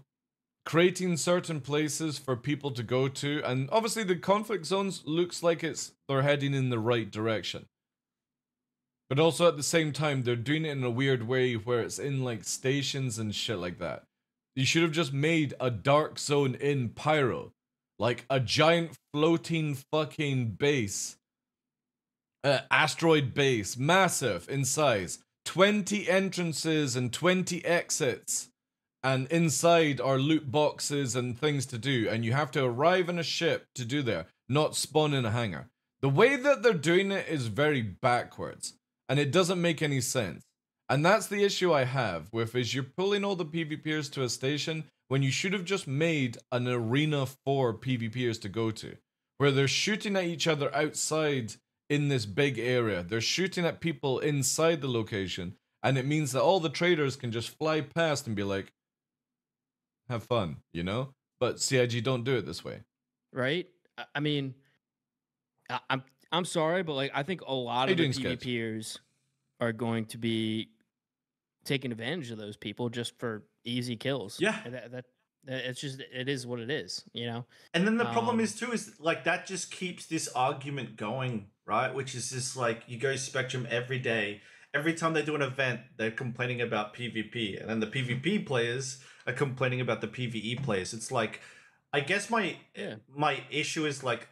Creating certain places for people to go to. And obviously the conflict zones looks like they're heading in the right direction. But also at the same time, they're doing it in a weird way where it's in like stations and shit like that. You should have just made a dark zone in Pyro. Like a giant floating fucking base. Asteroid base. Massive in size. 20 entrances and 20 exits. And inside are loot boxes and things to do. And you have to arrive in a ship to do there. Not spawn in a hangar. The way that they're doing it is very backwards. And it doesn't make any sense. And that's the issue I have with is you're pulling all the PvPers to a station when you should have just made an arena for PvPers to go to. Where they're shooting at each other outside in this big area. They're shooting at people inside the location. And it means that all the traders can just fly past and be like, have fun, you know? But CIG don't do it this way. Right? I mean, I'm sorry, but like I think a lot of the PvPers are going to be taking advantage of those people just for easy kills. Yeah. And it's just, it is what it is, you know? And then the problem is too, is like that just keeps this argument going, right? Which is just like, you go Spectrum every day. Every time they do an event, they're complaining about PvP. And then the PvP players are complaining about the PvE players. It's like, I guess my issue is like,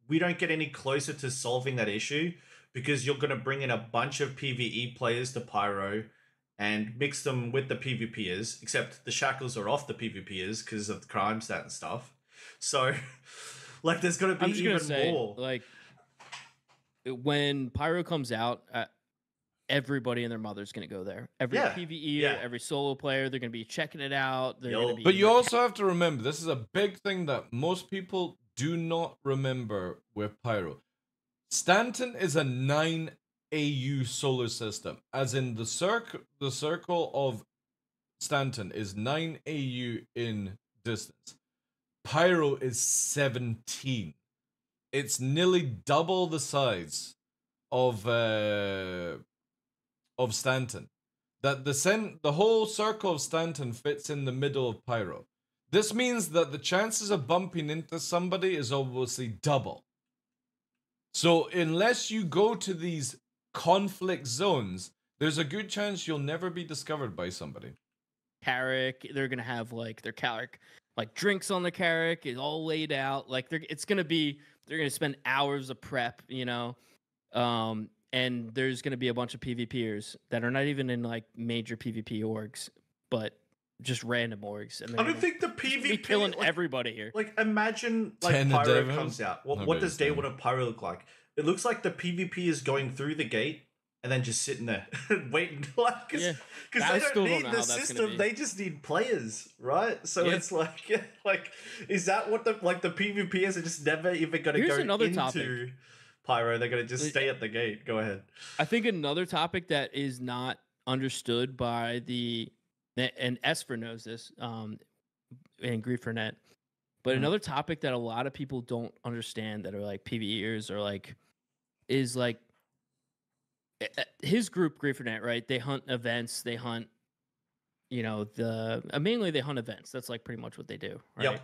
we don't get any closer to solving that issue because you're going to bring in a bunch of PvE players to Pyro and mix them with the PvPers, except the shackles are off the PvPers because of the crime stat and stuff. So, like, there's going to be even more. Like, when Pyro comes out, everybody and their mother's going to go there. Every PvE, every solo player, they're going to be checking it out. But you also have to remember, this is a big thing that most people do not remember with Pyro. Stanton is a 9 AU solar system, as in the circle of Stanton is 9 AU in distance. Pyro is 17. It's nearly double the size of Stanton. That the whole circle of Stanton fits in the middle of Pyro. This means that the chances of bumping into somebody is obviously double. So unless you go to these conflict zones, there's a good chance you'll never be discovered by somebody. Carrick, they're gonna have like their Carrick, like drinks on the Carrick is all laid out. Like they're gonna spend hours of prep, you know. And there's gonna be a bunch of PvPers that are not even in like major PvP orgs, but just random orgs. And I don't think the PvP killing everybody here. Like imagine like Pyro comes out. What does day one of Pyro look like? It looks like the PvP is going through the gate and then just sitting there waiting, like, because they don't need the system, they just need players, right? So it's like, is that what the PvPers are just never even going to go into Pyro? They're going to just stay at the gate. Go ahead. I think another topic that is not understood by and Esper knows this, and Griefernet, but another topic that a lot of people don't understand that are like PvEers or like is like his group Griefernet, right? They hunt events, they hunt, you know, mainly they hunt events. That's like pretty much what they do, right?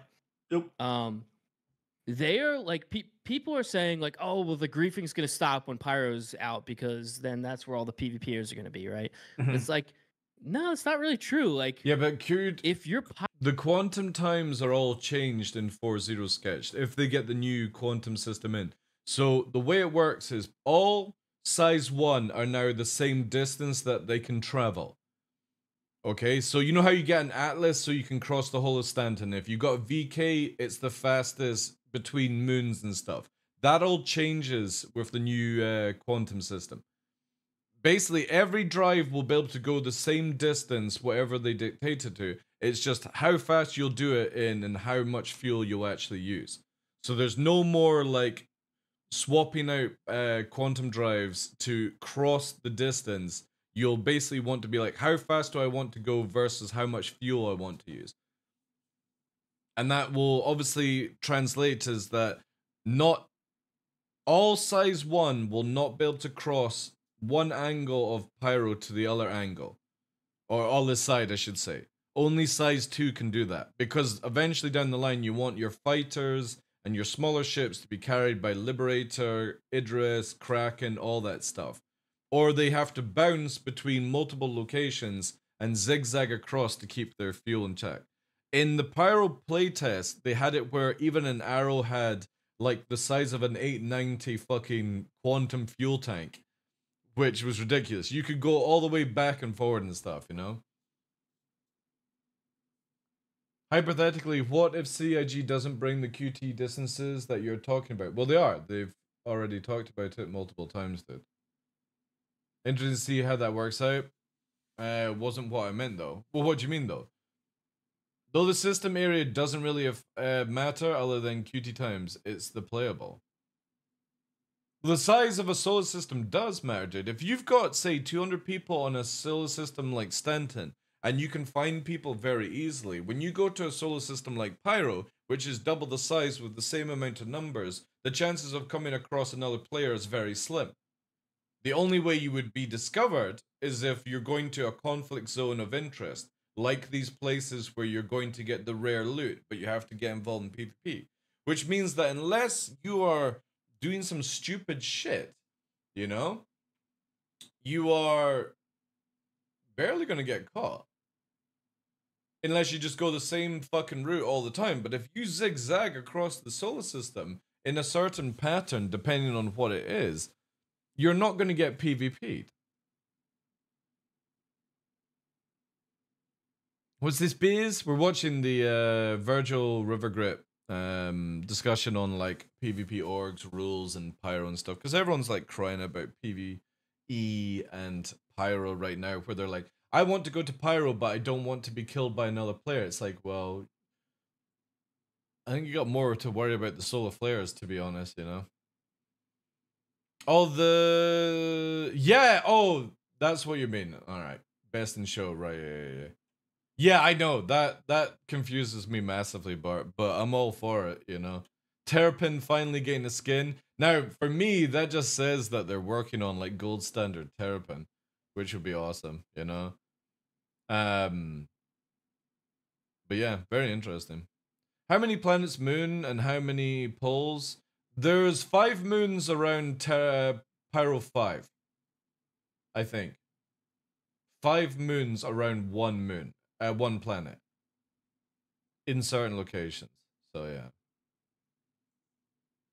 Yep. They are like people are saying like, oh well, the griefing's gonna stop when Pyro's out because then that's where all the PvPers are gonna be, right? It's like, no, it's not really true. Like, yeah, but if you're the quantum times are all changed in 4.0 sketched if they get the new quantum system in. So the way it works is all size 1 are now the same distance that they can travel. Okay, so you know how you get an Atlas so you can cross the whole of Stanton. If you got a VK, it's the fastest between moons and stuff. That all changes with the new quantum system. Basically, every drive will be able to go the same distance, whatever they dictate it to. It's just how fast you'll do it in and how much fuel you'll actually use. So there's no more like swapping out quantum drives to cross the distance. You'll basically want to be like, how fast do I want to go versus how much fuel I want to use. And that will obviously translate as that not all size 1 will not be able to cross one angle of Pyro to the other angle. Or other side, I should say. Only size 2 can do that. Because eventually down the line, you want your fighters and your smaller ships to be carried by Liberator, Idris, Kraken, all that stuff. Or they have to bounce between multiple locations and zigzag across to keep their fuel in check. In the Pyro playtest, they had it where even an arrow had like the size of an 890 fucking quantum fuel tank, which was ridiculous. You could go all the way back and forward and stuff, you know? Hypothetically, what if CIG doesn't bring the QT distances that you're talking about? Well, they are. They've already talked about it multiple times, dude. Interesting to see how that works out. Wasn't what I meant, though. Well, what do you mean, though? Though the system area doesn't really matter other than QT times, it's the playable. The size of a solar system does matter, dude. If you've got, say, 200 people on a solar system like Stanton, and you can find people very easily, when you go to a solar system like Pyro, which is double the size with the same amount of numbers, the chances of coming across another player is very slim. The only way you would be discovered is if you're going to a conflict zone of interest, like these places where you're going to get the rare loot, but you have to get involved in PvP. Which means that unless you are doing some stupid shit, you know, you are barely going to get caught. Unless you just go the same fucking route all the time. But if you zigzag across the solar system in a certain pattern, depending on what it is, you're not going to get PvP'd. What's this, Beers? We're watching the Virgil River Grip discussion on like PvP orgs, rules, and Pyro and stuff. Because everyone's like crying about PvE and Pyro right now, where they're like, I want to go to Pyro, but I don't want to be killed by another player. It's like, well, I think you got more to worry about the solar flares, to be honest, you know? Oh, oh, that's what you mean. All right. Best in show, right, yeah. Yeah, I know, that confuses me massively, Bart, but I'm all for it, you know? Terrapin finally getting a skin. Now, for me, that just says that they're working on, like, gold standard Terrapin, which would be awesome, you know? But yeah, very interesting. How many planets moon and how many poles? There's 5 moons around Pyro 5, I think. 5 moons around one moon, one planet. In certain locations, so yeah.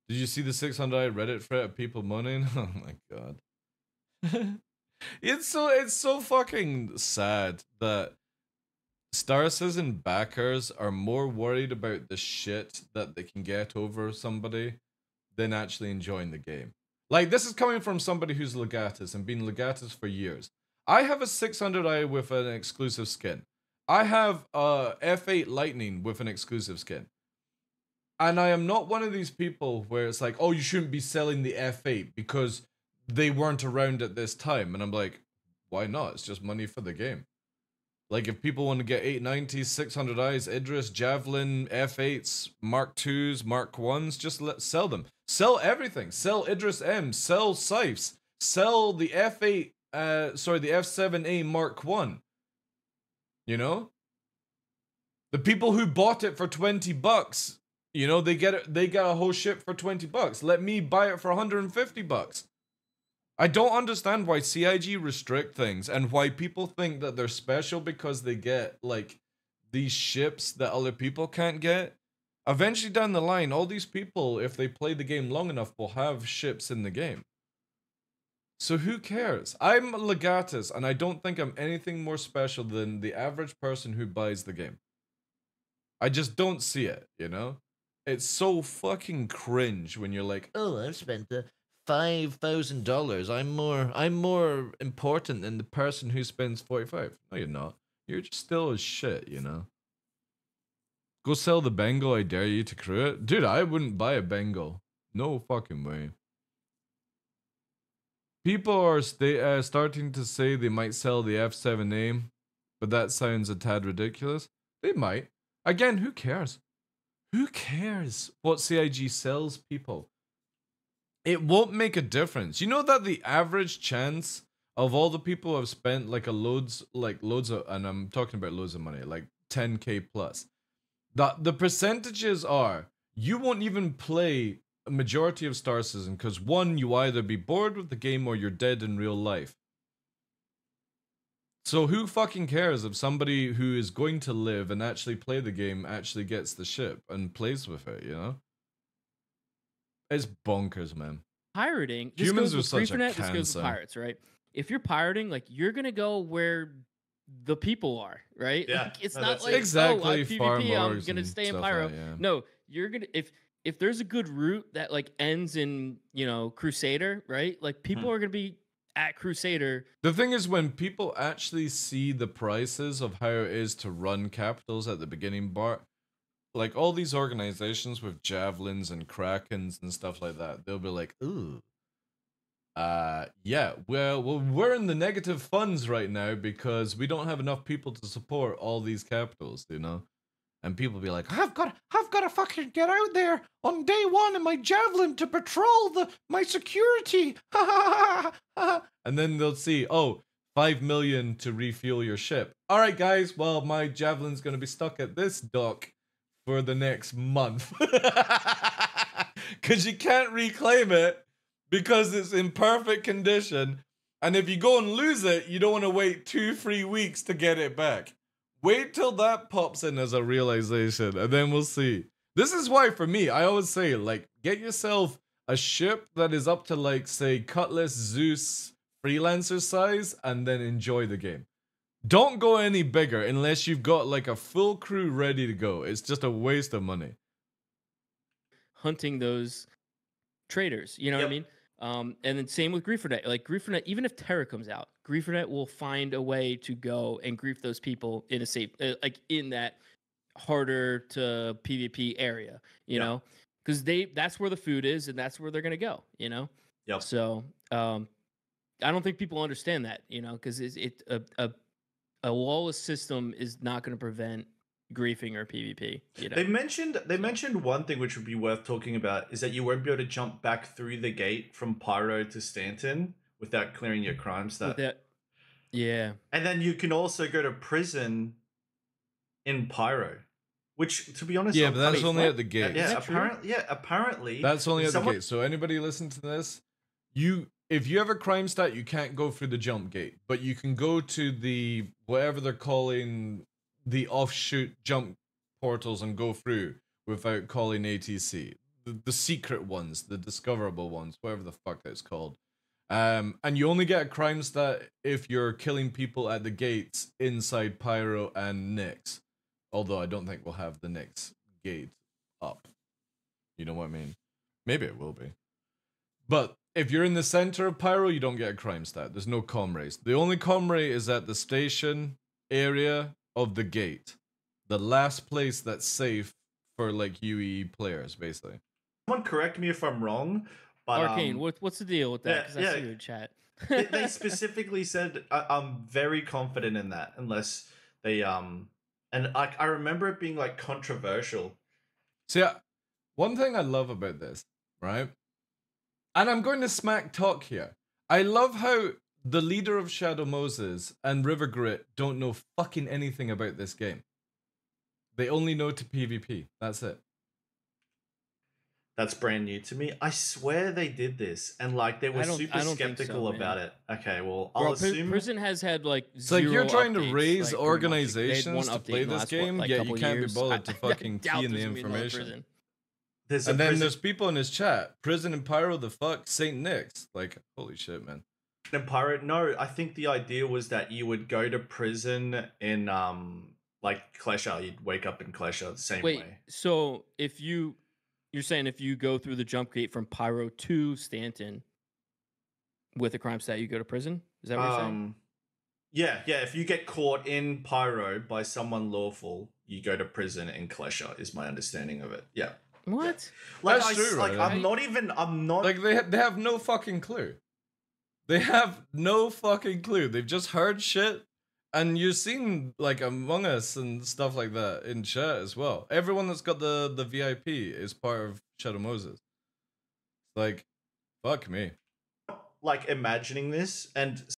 Did you see the 600 Reddit thread of people moaning? Oh my god. It's so fucking sad that Star Citizen backers are more worried about the shit that they can get over somebody than actually enjoying the game. Like, this is coming from somebody who's Legatus and been Legatus for years. I have a 600i with an exclusive skin. I have a F8 Lightning with an exclusive skin. And I am not one of these people where it's like, oh, you shouldn't be selling the F8 because they weren't around at this time. And I'm like, why not? It's just money for the game. Like, if people want to get 890s, 600i's, Idris, Javelin, F8s, Mark 2s, Mark 1s, just sell them. Sell everything. Sell Idris M. Sell Scythes. Sell the F8, the F7A Mark 1. You know? The people who bought it for $20, you know, they get a whole ship for $20. Let me buy it for $150. I don't understand why CIG restrict things and why people think that they're special because they get, like, these ships that other people can't get. Eventually down the line, all these people, if they play the game long enough, will have ships in the game. So who cares? I'm Legatus, and I don't think I'm anything more special than the average person who buys the game. I just don't see it, you know? It's so fucking cringe when you're like, oh, I've spent $5,000. I'm more important than the person who spends 45. No, you're not. You're just still as shit, you know. Go sell the Bengal, I dare you to crew it. Dude, I wouldn't buy a Bengal. No fucking way. People are starting to say they might sell the F7A, but that sounds a tad ridiculous. They might. Again, who cares? Who cares what CIG sells people? It won't make a difference. You know that the average chance of all the people who have spent like loads of, and I'm talking about loads of money, like 10k plus, that the percentages are you won't even play a majority of Star Citizen because one, you either be bored with the game or you're dead in real life. So who fucking cares if somebody who is going to live and actually play the game actually gets the ship and plays with it, you know? It's bonkers, man. Pirating. Humans are such a This cancer. goes with pirates, right? If you're pirating, like, you're gonna go where the people are, right? Yeah. Like, it's not like, exactly, oh, I PvP, I'm gonna stay in pyro. Like, yeah. No, you're gonna if there's a good route that like ends in, you know, Crusader, right? Like, people are gonna be at Crusader. The thing is, when people actually see the prices of how it is to run capitals at the beginning bar, like all these organizations with javelins and krakens and stuff like that, they'll be like, ooh, yeah, well, we're in the negative funds right now because we don't have enough people to support all these capitals, you know? And people be like, I've got to fucking get out there on day one in my javelin to patrol my security. And then they'll see, oh, 5 million to refuel your ship. All right, guys, well, my javelin's going to be stuck at this dock for the next month. Because you can't reclaim it because it's in perfect condition. And if you go and lose it, you don't want to wait 2-3 weeks to get it back. Wait till that pops in as a realization, and then we'll see. This is why, for me, I always say, like, get yourself a ship that is up to, like, say, Cutlass, Zeus, Freelancer size, and then enjoy the game. Don't go any bigger unless you've got, like, a full crew ready to go. It's just a waste of money. Hunting those traders, you know what I mean? And then same with GrieferNet. Like, GrieferNet, even if Terra comes out, GrieferNet will find a way to go and grief those people in a safe, like in that harder to PvP area, you know, because that's where the food is and that's where they're gonna go, you know. Yep. So I don't think people understand that, you know, because a lawless system is not going to prevent griefing or PvP. You know? They mentioned one thing which would be worth talking about is that you won't be able to jump back through the gate from Pyro to Stanton without clearing your crime stat. Yeah. And then you can also go to prison in Pyro, which, to be honest, yeah, but that's only at the gate. Apparently that's only at the gate. So anybody listen to this, if you have a crime stat, you can't go through the jump gate, but you can go to the whatever they're calling the offshoot jump portals and go through without calling ATC. The secret ones, the discoverable ones, whatever the fuck that's called. And you only get a crime stat if you're killing people at the gates inside Pyro and Nyx. Although I don't think we'll have the Nyx gate up. You know what I mean? Maybe it will be. But if you're in the center of Pyro, you don't get a crime stat. There's no com race. The only com rate is at the station area of the gate. The last place that's safe for like UE players, basically. Someone correct me if I'm wrong, but Arcane, what's the deal with that? Because I see your chat. They specifically said I'm very confident in that, unless they and I remember it being like controversial. See, one thing I love about this, right? And I'm going to smack talk here. I love how the leader of Shadow Moses and River Grit don't know fucking anything about this game. They only know to PvP. That's it. That's brand new to me. I swear they did this, and like they were super skeptical about it. Okay, well, I'll assume Prison has had like it's like you're trying to raise organizations to play this game, yet you can't be bothered to fucking key in the information. And then there's people in his chat, Prison and Pyro, the fuck, Saint Nick's. Like, holy shit, man. And Pyro, no, I think the idea was that you would go to prison in like Klesha. You'd wake up in Klesha the same way. Wait, so if you're saying if you go through the jump gate from Pyro to Stanton with a crime stat, you go to prison? Is that what you're saying? Yeah. If you get caught in Pyro by someone lawful, you go to prison in Klesha, is my understanding of it. Yeah. What? Like, that's true, right? I'm not... Like, they have no fucking clue. They have no fucking clue. They've just heard shit. And you've seen, like, Among Us and stuff like that in chat as well. Everyone that's got the VIP is part of Shadow Moses. Like, fuck me. Like, imagining this, and